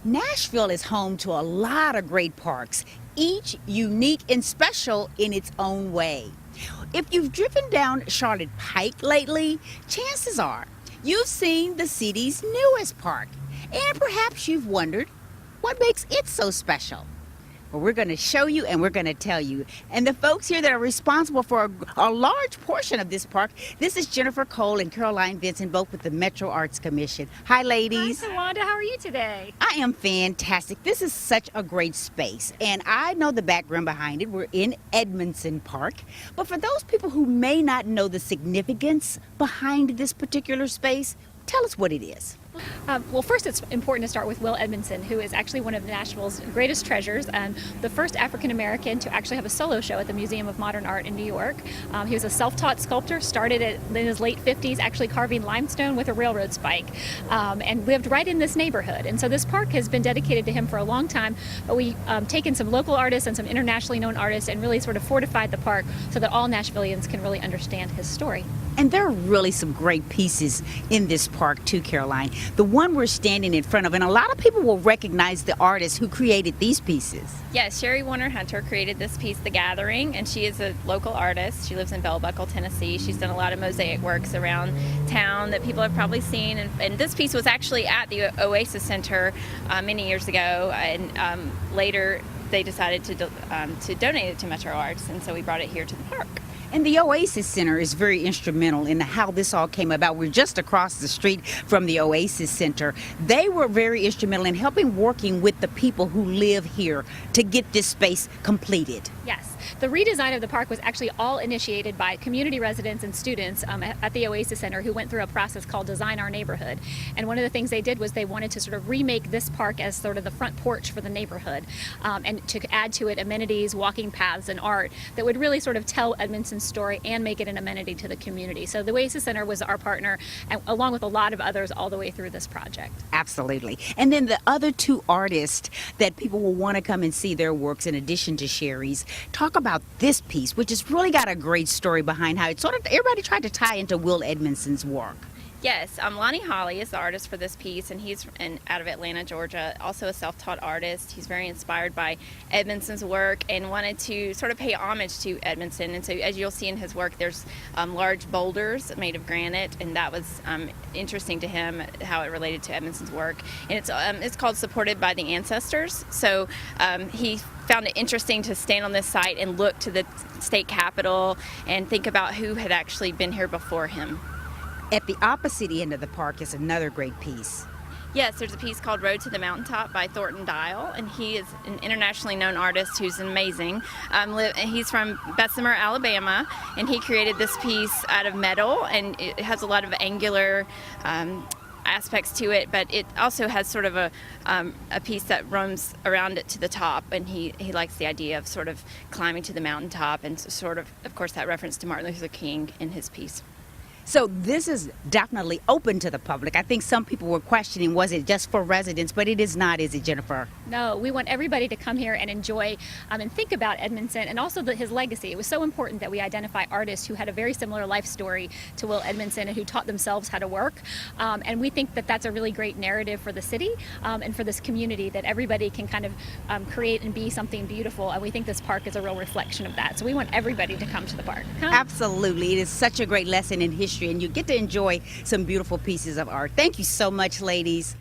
Nashville is home to a lot of great parks, each unique and special in its own way. If you've driven down Charlotte Pike lately, chances are you've seen the city's newest park, and perhaps you've wondered what makes it so special. Well, we're going to show you and we're going to tell you. And the folks here that are responsible for a large portion of this park, this is Jennifer Cole and Caroline Vincent, both with the Metro Arts Commission. Hi, ladies. Hi, Tawanda. How are you today? I am fantastic. This is such a great space, and I know the background behind it. We're in Edmondson Park. But for those people who may not know the significance behind this particular space, tell us what it is. Well, first it's important to start with Will Edmondson, who is actually one of Nashville's greatest treasures and the first African American to actually have a solo show at the Museum of Modern Art in New York. He was a self-taught sculptor, started in his late 50s actually carving limestone with a railroad spike, and lived right in this neighborhood. And so this park has been dedicated to him for a long time, but we've taken some local artists and some internationally known artists and really sort of fortified the park so that all Nashvillians can really understand his story. And there are really some great pieces in this park too, Caroline. The one we're standing in front of, and a lot of people will recognize the artist who created these pieces. Yes, Sherry Warner Hunter created this piece, The Gathering, and she is a local artist. She lives in Bell Buckle, Tennessee. She's done a lot of mosaic works around town that people have probably seen. And this piece was actually at the Oasis Center many years ago, and later they decided to donate it to Metro Arts, and so we brought it here to the park. And the Oasis Center is very instrumental in how this all came about. We're just across the street from the Oasis Center. They were very instrumental in working with the people who live here to get this space completed. Yes. The redesign of the park was actually all initiated by community residents and students at the Oasis Center who went through a process called Design Our Neighborhood. And one of the things they did was they wanted to sort of remake this park as sort of the front porch for the neighborhood, and to add to it amenities, walking paths, and art that would really sort of tell Edmondson's story and make it an amenity to the community. So the Oasis Center was our partner, and along with a lot of others all the way through this project. Absolutely. And then the other two artists that people will want to come and see their works in addition to Sherry's, talk about this piece, which has really got a great story behind how it sort of everybody tried to tie into Will Edmondson's work. Yes, Lonnie Holly is the artist for this piece, and he's out of Atlanta, Georgia, also a self-taught artist. He's very inspired by Edmondson's work and wanted to sort of pay homage to Edmondson. And so as you'll see in his work, there's large boulders made of granite, and that was interesting to him, how it related to Edmondson's work. And it's called Supported by the Ancestors. So he found it interesting to stand on this site and look to the state capitol and think about who had actually been here before him. At the opposite end of the park is another great piece. Yes, there's a piece called Road to the Mountaintop by Thornton Dial, and he is an internationally known artist who's amazing. He's from Bessemer, Alabama, and he created this piece out of metal, and it has a lot of angular aspects to it, but it also has sort of a piece that roams around it to the top, and he likes the idea of sort of climbing to the mountaintop, and sort of course, that reference to Martin Luther King in his piece. So this is definitely open to the public. I think some people were questioning, was it just for residents? But it is not, is it, Jennifer? No, we want everybody to come here and enjoy and think about Edmondson and also his legacy. It was so important that we identify artists who had a very similar life story to Will Edmondson and who taught themselves how to work. And we think that that's a really great narrative for the city and for this community, that everybody can kind of create and be something beautiful. And we think this park is a real reflection of that. So we want everybody to come to the park. Come. Absolutely. It is such a great lesson in history, and you get to enjoy some beautiful pieces of art. Thank you so much, ladies.